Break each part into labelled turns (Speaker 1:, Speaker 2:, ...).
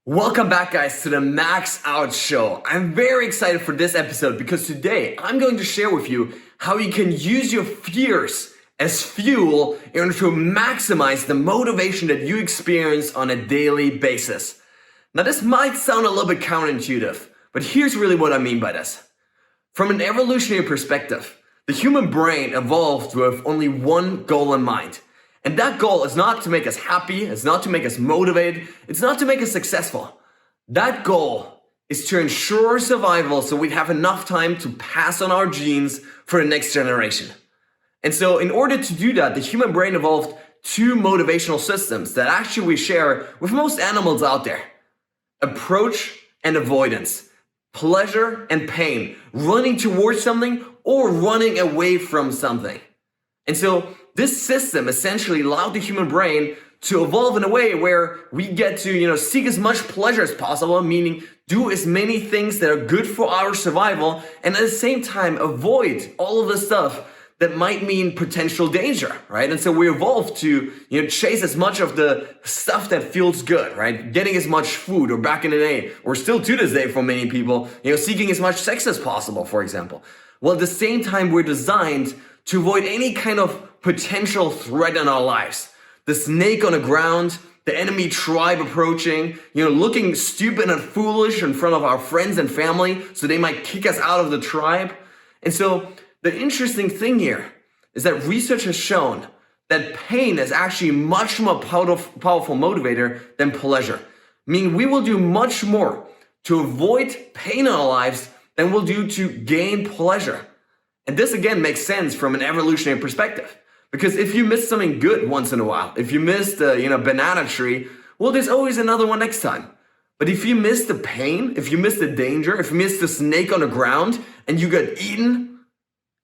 Speaker 1: Welcome back, guys, to the Max Out Show. I'm very excited for this episode because today I'm going to share with you how you can use your fears as fuel in order to maximize the motivation that you experience on a daily basis. Now, this might sound a little bit counterintuitive, but here's really what I mean by this. From an evolutionary perspective, the human brain evolved with only one goal in mind. And that goal is not to make us happy, it's not to make us motivated, it's not to make us successful. That goal is to ensure survival so we have enough time to pass on our genes for the next generation. And so in order to do that, the human brain evolved two motivational systems that actually we share with most animals out there. Approach and avoidance. Pleasure and pain. Running towards something or running away from something. And so this system essentially allowed the human brain to evolve in a way where we get to, seek as much pleasure as possible, meaning do as many things that are good for our survival, and at the same time avoid all of the stuff that might mean potential danger, right? And so we evolved to, chase as much of the stuff that feels good, right? Getting as much food, or back in the day, or still to this day for many people, seeking as much sex as possible, for example. Well, at the same time, we're designed to avoid any kind of potential threat in our lives. The snake on the ground, the enemy tribe approaching, looking stupid and foolish in front of our friends and family so they might kick us out of the tribe. And so the interesting thing here is that research has shown that pain is actually much more powerful motivator than pleasure. Meaning we will do much more to avoid pain in our lives than we'll do to gain pleasure. And this again makes sense from an evolutionary perspective. Because if you miss something good once in a while, if you missed a banana tree, well, there's always another one next time. But if you miss the pain, if you miss the danger, if you miss the snake on the ground and you get eaten,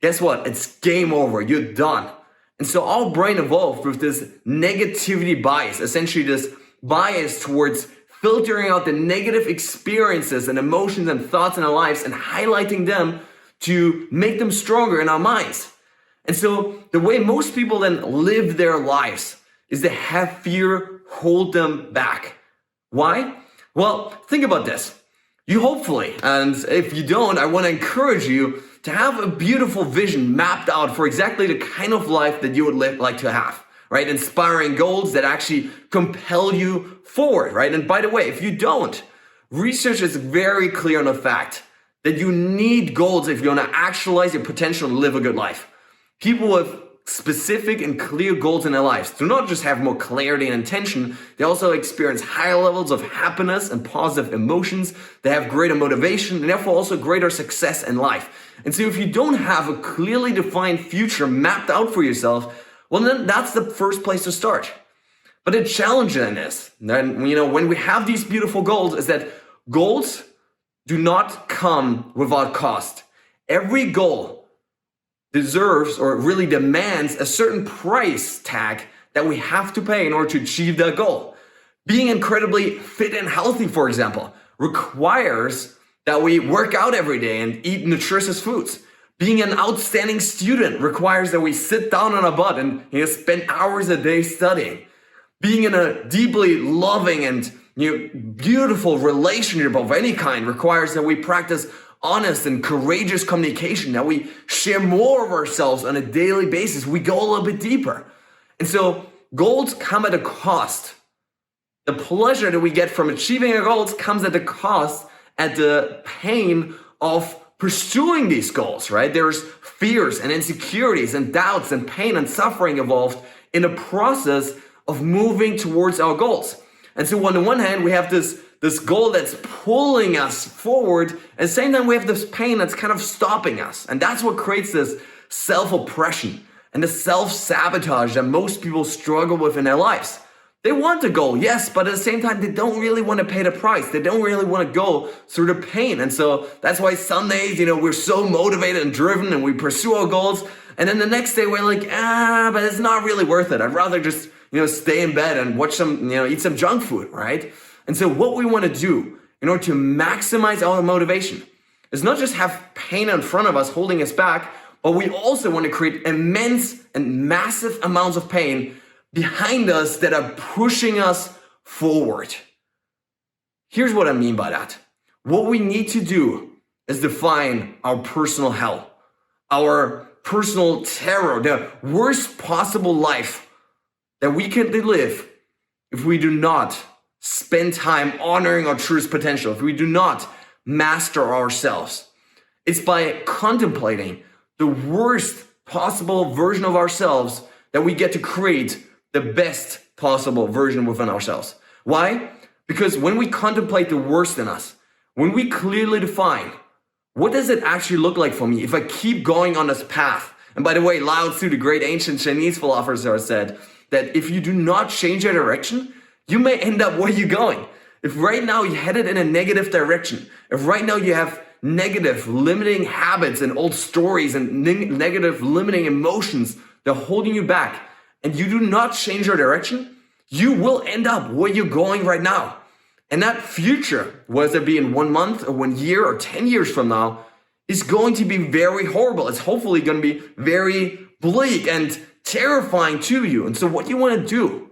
Speaker 1: guess what? It's game over. You're done. And so our brain evolved with this negativity bias, essentially this bias towards filtering out the negative experiences and emotions and thoughts in our lives and highlighting them to make them stronger in our minds. And so the way most people then live their lives is they have fear hold them back. Why? Well, think about this. You hopefully, and if you don't, I want to encourage you to have a beautiful vision mapped out for exactly the kind of life that you would like to have, right? Inspiring goals that actually compel you forward, right? And by the way, if you don't, research is very clear on the fact that you need goals if you want to actualize your potential to live a good life. People with specific and clear goals in their lives do not just have more clarity and intention, they also experience higher levels of happiness and positive emotions. They have greater motivation and therefore also greater success in life. And so if you don't have a clearly defined future mapped out for yourself, well, then that's the first place to start. But the challenge in this, then, when we have these beautiful goals, is that goals do not come without cost. Every goal deserves or really demands a certain price tag that we have to pay in order to achieve that goal. Being incredibly fit and healthy, for example, requires that we work out every day and eat nutritious foods. Being an outstanding student requires that we sit down on a butt and spend hours a day studying. Being in a deeply loving and beautiful relationship of any kind requires that we practice honest and courageous communication, that we share more of ourselves on a daily basis. We go a little bit deeper. And so goals come at a cost. The pleasure that we get from achieving our goals comes at the cost, at the pain of pursuing these goals, right? There's fears and insecurities and doubts and pain and suffering involved in the process of moving towards our goals. And so on the one hand, we have this goal that's pulling us forward. At the same time, we have this pain that's kind of stopping us. And that's what creates this self-oppression and the self-sabotage that most people struggle with in their lives. They want the goal, yes, but at the same time, they don't really want to pay the price. They don't really want to go through the pain. And so that's why some days, we're so motivated and driven and we pursue our goals. And then the next day we're like, but it's not really worth it. I'd rather just, stay in bed and watch eat some junk food, right? And so what we want to do in order to maximize our motivation is not just have pain in front of us holding us back, but we also want to create immense and massive amounts of pain behind us that are pushing us forward. Here's what I mean by that. What we need to do is define our personal hell, our personal terror, the worst possible life that we can live if we do not spend time honoring our truest potential, if we do not master ourselves. It's by contemplating the worst possible version of ourselves that we get to create the best possible version within ourselves. Why? Because when we contemplate the worst in us, when we clearly define what does it actually look like for me if I keep going on this path? And by the way, Lao Tzu, the great ancient Chinese philosopher, said that if you do not change your direction, you may end up where you're going. If right now you're headed in a negative direction, if right now you have negative limiting habits and old stories and negative limiting emotions that are holding you back, and you do not change your direction, you will end up where you're going right now. And that future, whether it be in 1 month or 1 year or 10 years from now, is going to be very horrible. It's hopefully going to be very bleak and terrifying to you. And so what you want to do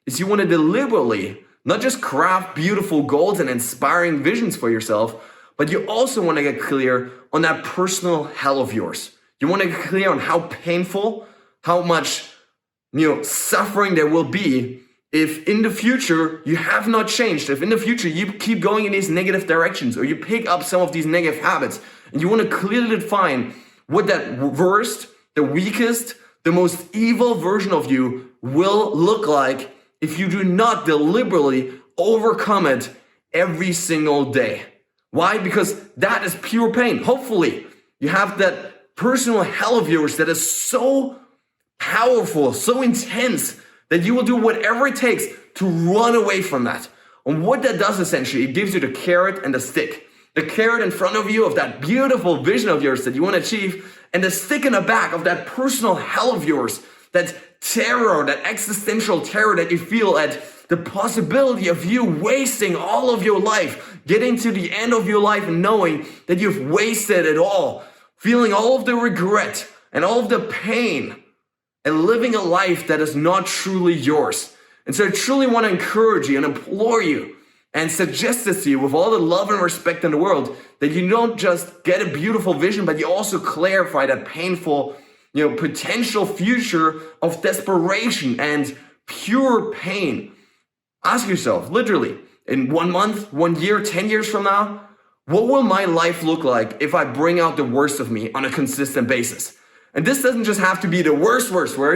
Speaker 1: is you want to deliberately not just craft beautiful goals and inspiring visions for yourself, but you also want to get clear on that personal hell of yours. You want to get clear on how painful, how much suffering there will be if in the future you have not changed, if in the future you keep going in these negative directions or you pick up some of these negative habits, and you want to clearly define what that worst, the weakest, the most evil version of you will look like if you do not deliberately overcome it every single day. Why? Because that is pure pain. Hopefully you have that personal hell of yours that is so powerful, so intense, that you will do whatever it takes to run away from that. And what that does essentially, it gives you the carrot and the stick. The carrot in front of you of that beautiful vision of yours that you want to achieve, and the stick in the back of that personal hell of yours, that terror, that existential terror that you feel at the possibility of you wasting all of your life, getting to the end of your life and knowing that you've wasted it all, feeling all of the regret and all of the pain, and living a life that is not truly yours. And so I truly want to encourage you and implore you and suggest this to you with all the love and respect in the world, that you don't just get a beautiful vision, but you also clarify that painful, potential future of desperation and pure pain. Ask yourself, literally, in 1 month, 1 year, 10 years from now, what will my life look like if I bring out the worst of me on a consistent basis? And this doesn't just have to be the worst.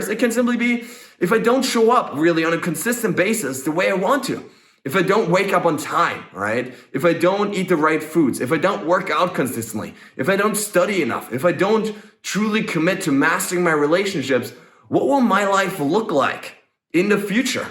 Speaker 1: It can simply be if I don't show up really on a consistent basis the way I want to. If I don't wake up on time, right? If I don't eat the right foods, if I don't work out consistently, if I don't study enough, if I don't truly commit to mastering my relationships, what will my life look like in the future?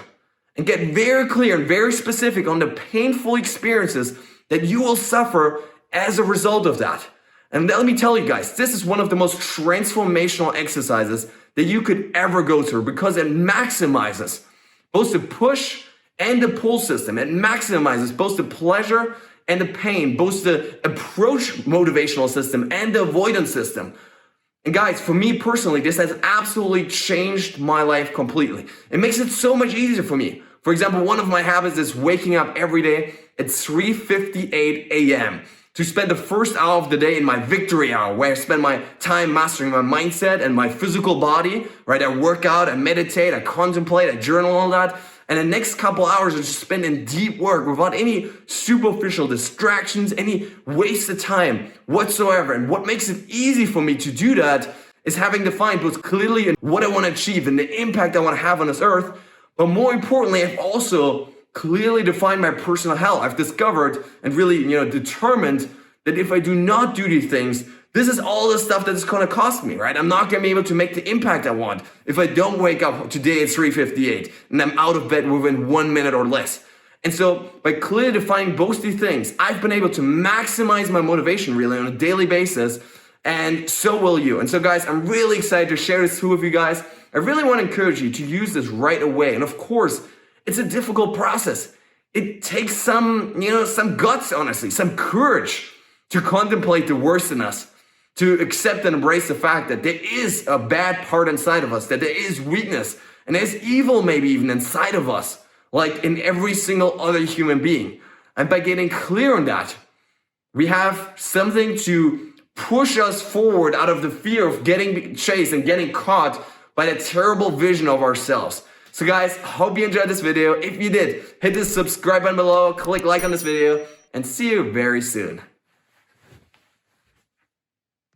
Speaker 1: And get very clear and very specific on the painful experiences that you will suffer as a result of that. And let me tell you guys, this is one of the most transformational exercises that you could ever go through, because it maximizes both the push and the pull system. It maximizes both the pleasure and the pain, both the approach motivational system and the avoidance system. And guys, for me personally, this has absolutely changed my life completely. It makes it so much easier for me. For example, one of my habits is waking up every day at 3:58 a.m. to spend the first hour of the day in my victory hour, where I spend my time mastering my mindset and my physical body, right? I work out, I meditate, I contemplate, I journal, all that. And the next couple hours are just spent in deep work without any superficial distractions, any wasted time whatsoever. And what makes it easy for me to do that is having defined both clearly what I want to achieve and the impact I want to have on this earth. But more importantly, I've also clearly defined my personal hell. I've discovered and really, determined that if I do not do these things, this is all the stuff that it's going to cost me, right? I'm not going to be able to make the impact I want if I don't wake up today at 3:58 and I'm out of bed within 1 minute or less. And so by clearly defining both these things, I've been able to maximize my motivation really on a daily basis, and so will you. And so guys, I'm really excited to share this with you guys. I really want to encourage you to use this right away. And of course, it's a difficult process. It takes some guts, honestly, some courage to contemplate the worst in us, to accept and embrace the fact that there is a bad part inside of us, that there is weakness, and there's evil maybe even inside of us, like in every single other human being. And by getting clear on that, we have something to push us forward out of the fear of getting chased and getting caught by the terrible vision of ourselves. So guys, hope you enjoyed this video. If you did, hit the subscribe button below, click like on this video, and see you very soon.